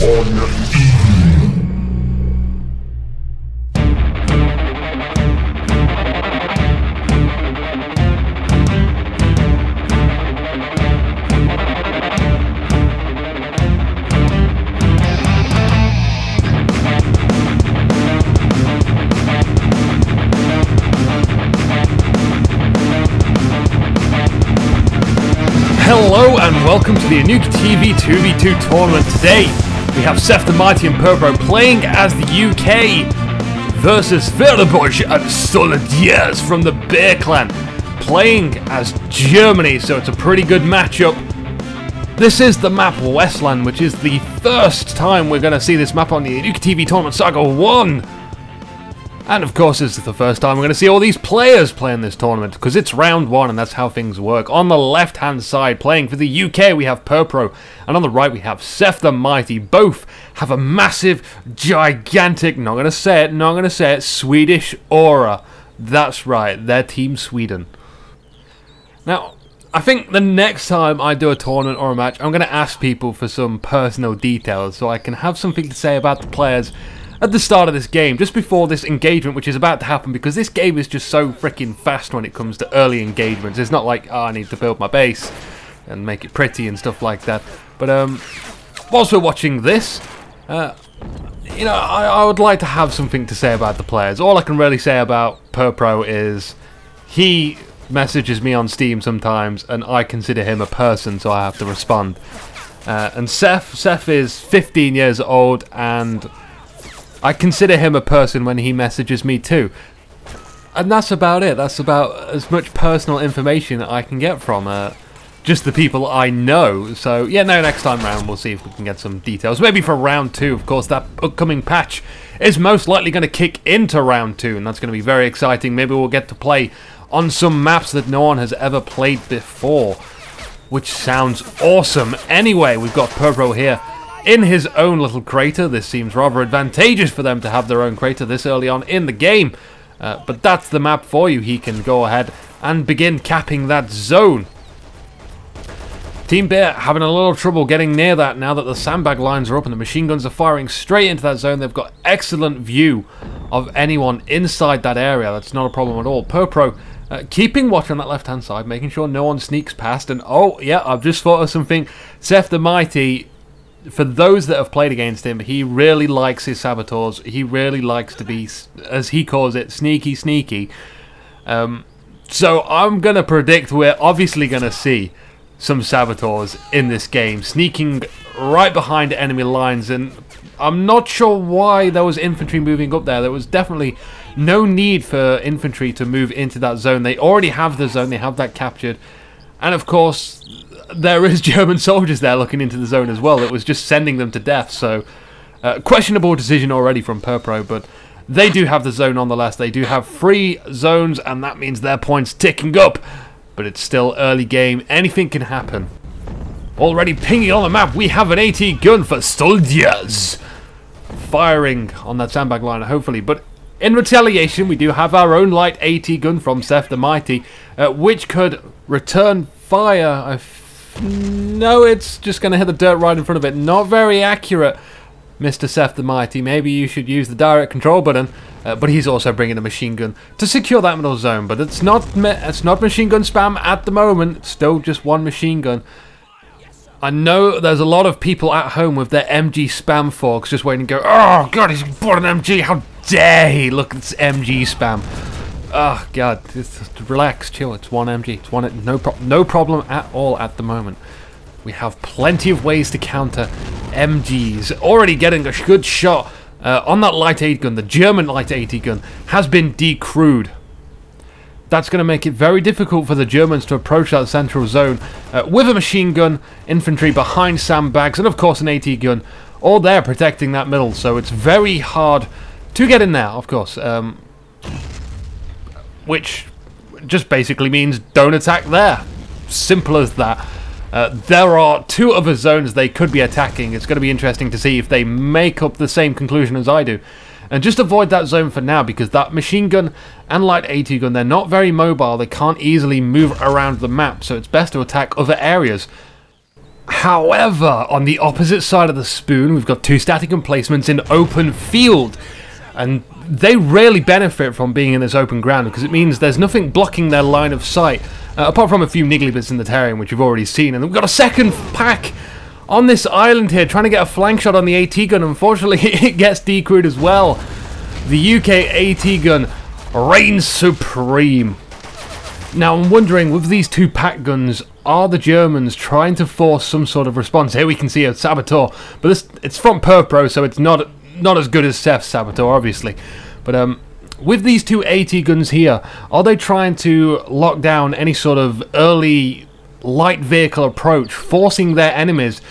Hello and welcome to the InukiTV 2v2 tournament. Today we have Seth the Mighty and PerPro playing as the UK versus Zveroboj and Soldiez from the Bear Clan playing as Germany, so it's a pretty good matchup. This is the map Westlands, which is the first time we're going to see this map on the InukiTV tournament Saga 1. And of course, this is the first time we're going to see all these players play in this tournament, because it's round 1 and that's how things work. On the left-hand side, playing for the UK, we have PerPro, and on the right we have Seth the Mighty. Both have a massive, gigantic, not going to say it, Swedish aura. That's right, they're Team Sweden. Now, I think the next time I do a tournament or a match, I'm going to ask people for some personal details, so I can have something to say about the players at the start of this game, just before this engagement, which is about to happen, because this game is just so freaking fast when it comes to early engagements. It's not like, oh, I need to build my base and make it pretty and stuff like that. But whilst we're watching this, you know, I would like to have something to say about the players. All I can really say about PerPro is he messages me on Steam sometimes, and I consider him a person, so I have to respond. And Seth is 15 years old, and I consider him a person when he messages me too. And that's about it. That's about as much personal information I can get from just the people I know. So yeah, no, next time round we'll see if we can get some details. Maybe for round 2, of course, that upcoming patch is most likely going to kick into round 2, and that's going to be very exciting. Maybe we'll get to play on some maps that no one has ever played before, which sounds awesome. Anyway, we've got PerPro here in his own little crater. This seems rather advantageous for them to have their own crater this early on in the game. But that's the map for you. He can go ahead and begin capping that zone. Team Bear having a little trouble getting near that now that the sandbag lines are up and the machine guns are firing straight into that zone. They've got excellent view of anyone inside that area. That's not a problem at all. PerPro keeping watch on that left-hand side, making sure no one sneaks past. And oh, yeah, I've just thought of something. Seth the Mighty, for those that have played against him, he really likes his saboteurs. He really likes to be, as he calls it, sneaky. So I'm going to predict we're obviously going to see some saboteurs in this game, sneaking right behind enemy lines. And I'm not sure why there was infantry moving up there. There was definitely no need for infantry to move into that zone. They already have the zone. They have that captured. And of course, there is German soldiers there looking into the zone as well. It was just sending them to death, so questionable decision already from PerPro, but they do have the zone nonetheless. They do have 3 zones, and that means their points ticking up, but it's still early game. Anything can happen. Already pinging on the map, we have an AT gun for Soldiez, firing on that sandbag line, hopefully, but in retaliation, we do have our own light AT gun from Seth the Mighty, which could return fire. No, it's just going to hit the dirt right in front of it. Not very accurate, Mr. Seth the Mighty. Maybe you should use the direct control button. But he's also bringing a machine gun to secure that middle zone. But it's not machine gun spam at the moment. It's still just one machine gun. I know there's a lot of people at home with their MG spam forks just waiting to go, oh god, he's bought an MG, how dare he, look at this MG spam. Oh god, just relax, chill, it's one MG, it's one, no problem at all at the moment. We have plenty of ways to counter MGs. Already getting a good shot on that light AT gun. The German light AT gun has been decrewed. That's going to make it very difficult for the Germans to approach that central zone with a machine gun, infantry behind sandbags, and of course an AT gun, all there protecting that middle. So it's very hard to get in there, of course. Which just basically means don't attack there. Simple as that. There are 2 other zones they could be attacking. It's going to be interesting to see if they make up the same conclusion as I do. And just avoid that zone for now, because that machine gun and light AT gun, they're not very mobile. They can't easily move around the map, so it's best to attack other areas. However, on the opposite side of the spoon, we've got two static emplacements in open field. And they rarely benefit from being in this open ground because it means there's nothing blocking their line of sight. Apart from a few niggly bits in the terrain, which you've already seen. And we've got a second pack on this island here, trying to get a flank shot on the AT gun. Unfortunately, it gets decrewed as well. The UK AT gun reigns supreme. Now, I'm wondering, with these two pack guns, are the Germans trying to force some sort of response? Here we can see a Saboteur, but it's from PerPro, so it's not as good as Seth's Saboteur, obviously. But with these two AT guns here, are they trying to lock down any sort of early light vehicle approach, forcing their enemies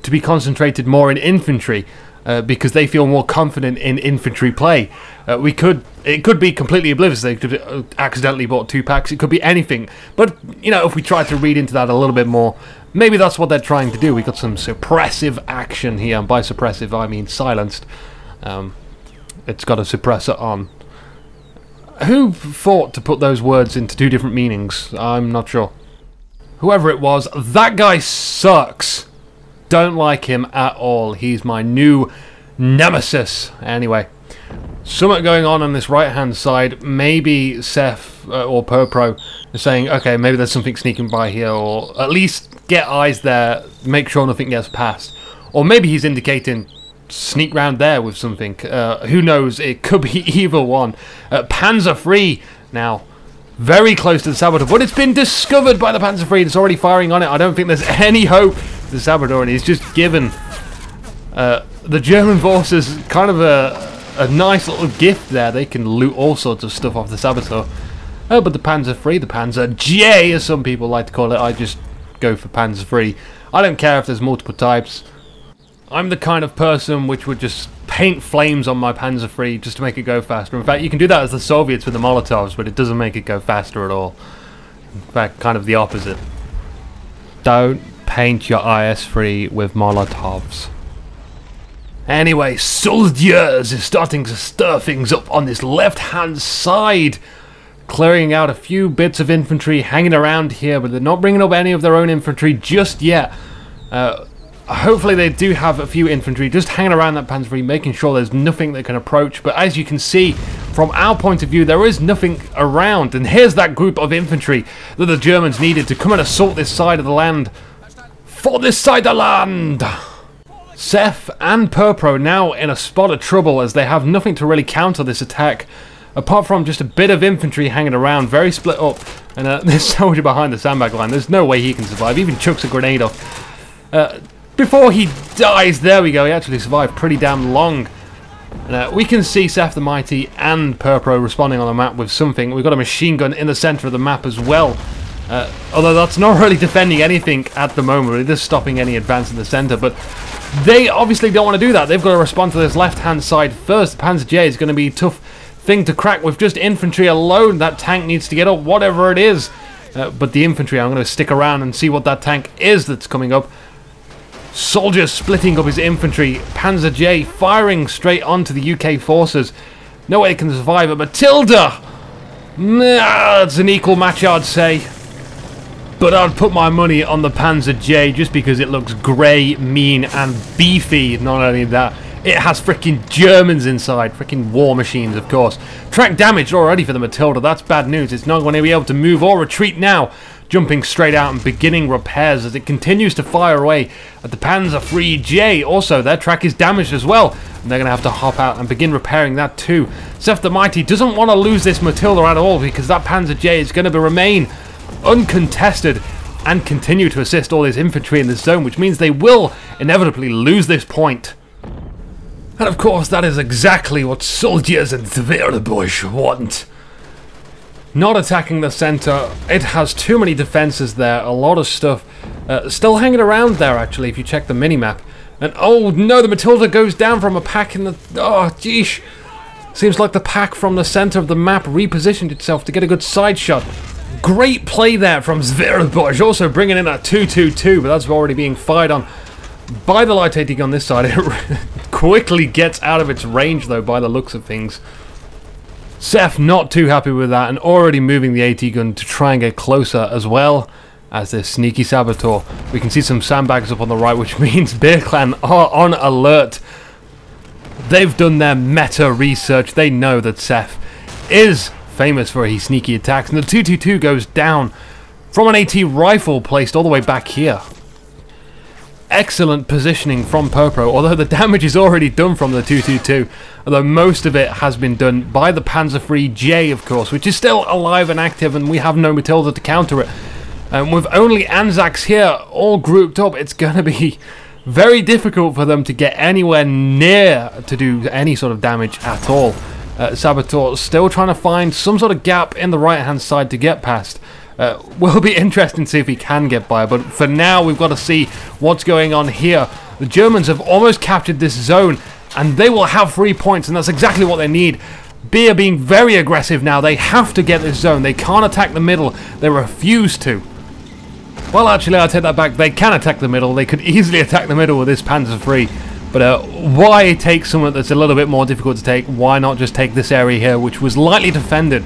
to be concentrated more in infantry? Because they feel more confident in infantry play. It could be completely oblivious. They could accidentally bought two packs. It could be anything. But, you know, if we try to read into that a little bit more, maybe that's what they're trying to do. We got some suppressive action here. And by suppressive, I mean silenced. It's got a suppressor on. Who thought to put those words into two different meanings? I'm not sure. Whoever it was, that guy sucks. Don't like him at all. He's my new nemesis. Anyway, something going on this right-hand side. Maybe Seth or PerPro is saying, okay, maybe there's something sneaking by here, or at least get eyes there, make sure nothing gets past. Or maybe he's indicating sneak round there with something. Who knows? It could be either one. Panzer free now. Very close to the Saboteur, but it's been discovered by the Panzer free. It's already firing on it. I don't think there's any hope for the Saboteur, and he's just given the German forces kind of a nice little gift there. They can loot all sorts of stuff off the Saboteur. But the Panzer free, the Panzer J, as some people like to call it, I just go for Panzer free. I don't care if there's multiple types. I'm the kind of person which would just paint flames on my Panzer free just to make it go faster. In fact, you can do that as the Soviets with the Molotovs, but it doesn't make it go faster at all. In fact, kind of the opposite. Don't paint your IS-3 with Molotovs. Anyway, Soldiez is starting to stir things up on this left-hand side, clearing out a few bits of infantry hanging around here, but they're not bringing up any of their own infantry just yet. Hopefully they do have a few infantry just hanging around that Panzer free, making sure there's nothing that can approach. But as you can see, from our point of view, there is nothing around. And here's that group of infantry that the Germans needed to come and assault this side of the land. For this side of the land! Seth and PerPro now in a spot of trouble as they have nothing to really counter this attack, apart from just a bit of infantry hanging around, very split up. And this soldier behind the sandbag line, there's no way he can survive. He even chucks a grenade off. Before he dies, there we go, he actually survived pretty damn long. We can see Seth the Mighty and PerPro responding on the map with something. We've got a machine gun in the centre of the map as well. Although that's not really defending anything at the moment, it is stopping any advance in the centre, but they obviously don't want to do that. They've got to respond to this left-hand side first. The Panzer J is going to be a tough thing to crack with just infantry alone. That tank needs to get up, whatever it is. But the infantry, I'm going to stick around and see what that tank is that's coming up. Soldiers splitting up his infantry. Panzer J firing straight onto the UK forces. No way it can survive it. Matilda! Nah, it's an equal match, I'd say. But I'd put my money on the Panzer J just because it looks grey, mean, and beefy. Not only that, it has freaking Germans inside. Freaking war machines, of course. Track damage already for the Matilda. That's bad news. It's not going to be able to move or retreat now. Jumping straight out and beginning repairs as it continues to fire away at the Panzer free J. Also, their track is damaged as well, and they're going to have to hop out and begin repairing that too. Seth the Mighty doesn't want to lose this Matilda at all because that Panzer J is going to remain uncontested and continue to assist all his infantry in this zone, which means they will inevitably lose this point. And of course, that is exactly what Soldiez and Zveroboj want. Not attacking the centre. It has too many defences there. A lot of stuff still hanging around there, actually, if you check the minimap. And oh no, the Matilda goes down from a pack in the... Oh, geesh. Seems like the pack from the centre of the map repositioned itself to get a good side shot. Great play there from Zveroboj. Also bringing in a 2-2-2, but that's already being fired on by the light AT on this side. It quickly gets out of its range, though, by the looks of things. Seth not too happy with that and already moving the AT gun to try and get closer as well. as this sneaky Saboteur. We can see some sandbags up on the right, which means Beer Clan are on alert. They've done their meta research. They know that Seth is famous for his sneaky attacks, and the 222 goes down from an AT rifle placed all the way back here. Excellent positioning from PerPro, although the damage is already done from the 222, although most of it has been done by the Panzer-free J, of course, which is still alive and active, and we have no Matilda to counter it. With only Anzacs here all grouped up, it's going to be very difficult for them to get anywhere near to do any sort of damage at all. Saboteur still trying to find some sort of gap in the right hand side to get past. Will be interesting to see if he can get by, but for now we've got to see what's going on here. The Germans have almost captured this zone, and they will have 3 points, and that's exactly what they need. Beer being very aggressive now. They have to get this zone. They can't attack the middle. They refuse to. Well, actually, I'll take that back. They can attack the middle. They could easily attack the middle with this Panzer-free. But why take something that's a little bit more difficult to take? Why not just take this area here, which was lightly defended?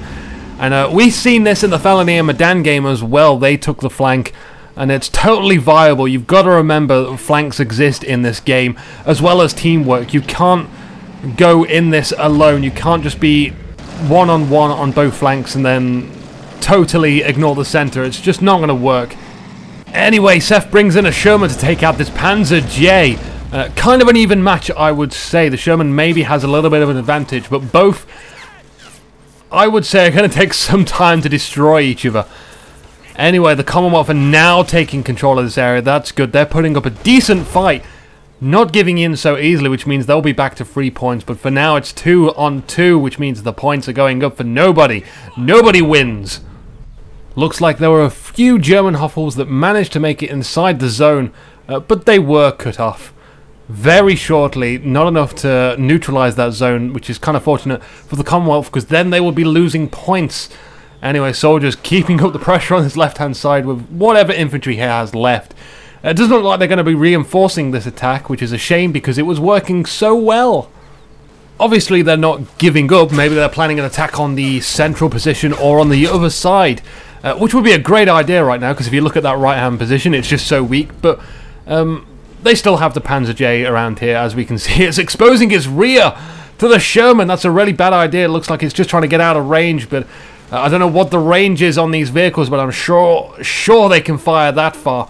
And we've seen this in the Felony and Medan game as well. They took the flank, and it's totally viable. You've got to remember that flanks exist in this game, as well as teamwork. You can't go in this alone. You can't just be one-on-one on both flanks and then totally ignore the center. It's just not going to work. Anyway, Seth brings in a Sherman to take out this Panzer J. Kind of an even match, I would say. The Sherman maybe has a little bit of an advantage, but both, I would say, are going to take some time to destroy each other. Anyway, the Commonwealth are now taking control of this area. That's good. They're putting up a decent fight. Not giving in so easily, which means they'll be back to 3 points. But for now, it's 2-on-2, which means the points are going up for nobody. Nobody wins. Looks like there were a few German Hoffels that managed to make it inside the zone, but they were cut off very shortly. Not enough to neutralize that zone, which is kind of fortunate for the Commonwealth, because then they would be losing points. Anyway, Soldiez keeping up the pressure on his left-hand side with whatever infantry he has left. It doesn't look like they're going to be reinforcing this attack, which is a shame because it was working so well. Obviously, they're not giving up. Maybe they're planning an attack on the central position or on the other side, which would be a great idea right now, because if you look at that right-hand position, it's just so weak. But they still have the Panzer J around here, as we can see. It's exposing its rear to the Sherman. That's a really bad idea. It looks like it's just trying to get out of range, but I don't know what the range is on these vehicles, but I'm sure they can fire that far.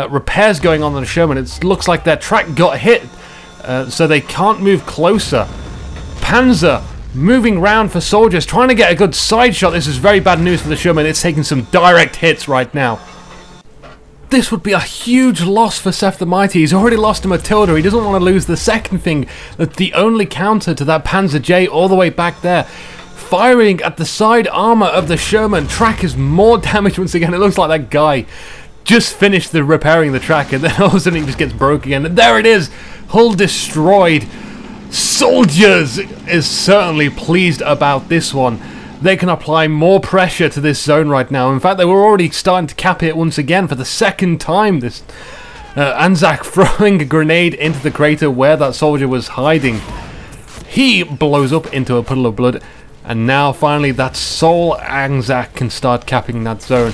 Repairs going on the Sherman. It looks like their track got hit, so they can't move closer. Panzer moving round for Soldiers, trying to get a good side shot. This is very bad news for the Sherman. It's taking some direct hits right now. This would be a huge loss for Seth the Mighty. He's already lost a Matilda. He doesn't want to lose the second thing. That's the only counter to that Panzer J all the way back there. Firing at the side armor of the Sherman. Track is more damage once again. It looks like that guy just finished repairing the track, and then all of a sudden he just gets broke again. And there it is, hull destroyed. Soldiers is certainly pleased about this one. They can apply more pressure to this zone right now. In fact, they were already starting to cap it once again for the second time. This Anzac throwing a grenade into the crater where that soldier was hiding. He blows up into a puddle of blood, and now finally that sole Anzac can start capping that zone.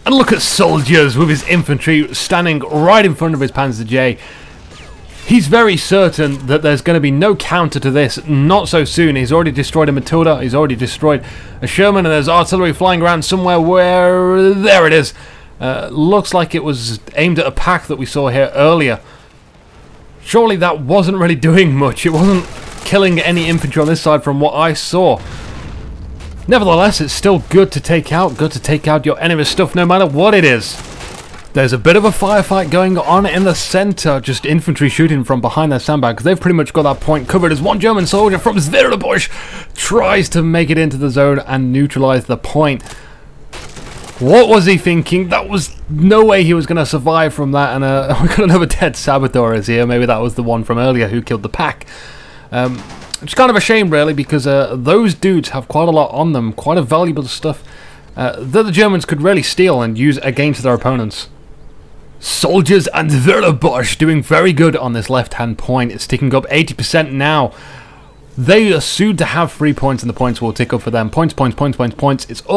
And look at Soldiers with his infantry standing right in front of his Panzer J. He's very certain that there's going to be no counter to this, not so soon. He's already destroyed a Matilda, he's already destroyed a Sherman, and there's artillery flying around somewhere where... There it is. Looks like it was aimed at a pack that we saw here earlier. Surely that wasn't really doing much. It wasn't killing any infantry on this side from what I saw. Nevertheless, it's still good to take out your enemy's stuff no matter what it is. There's a bit of a firefight going on in the center, just infantry shooting from behind their sandbags. They've pretty much got that point covered as one German soldier from Zveroboj tries to make it into the zone and neutralize the point. What was he thinking? That was no way he was going to survive from that, and we got another dead Saboteurs here. Maybe that was the one from earlier who killed the pack. It's kind of a shame, really, because those dudes have quite a lot on them, quite a valuable stuff that the Germans could really steal and use against their opponents. Soldiers and Zveroboj doing very good on this left-hand point. It's ticking up 80% now. They are soon to have 3 points, and the points will tick up for them. Points. It's all